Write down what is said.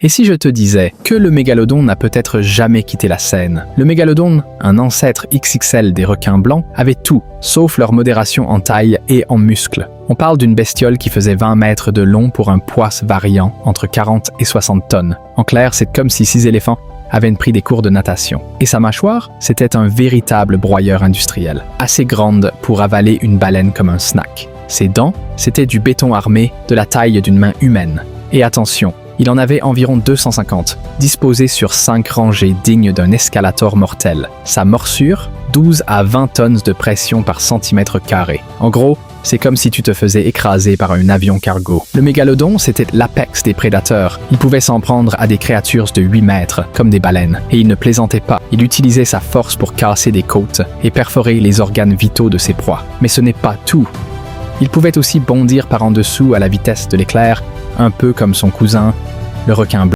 Et si je te disais que le mégalodon n'a peut-être jamais quitté la scène? Le mégalodon, un ancêtre XXL des requins blancs, avait tout, sauf leur modération en taille et en muscles. On parle d'une bestiole qui faisait 20 mètres de long pour un poids variant entre 40 et 60 tonnes. En clair, c'est comme si 6 éléphants avaient pris des cours de natation. Et sa mâchoire, c'était un véritable broyeur industriel, assez grande pour avaler une baleine comme un snack. Ses dents, c'était du béton armé de la taille d'une main humaine. Et attention, il en avait environ 250, disposés sur 5 rangées dignes d'un escalator mortel. Sa morsure, 12 à 20 tonnes de pression par centimètre carré. En gros, c'est comme si tu te faisais écraser par un avion cargo. Le mégalodon, c'était l'apex des prédateurs. Il pouvait s'en prendre à des créatures de 8 mètres, comme des baleines. Et il ne plaisantait pas. Il utilisait sa force pour casser des côtes et perforer les organes vitaux de ses proies. Mais ce n'est pas tout. Il pouvait aussi bondir par en dessous à la vitesse de l'éclair, un peu comme son cousin, le requin blanc.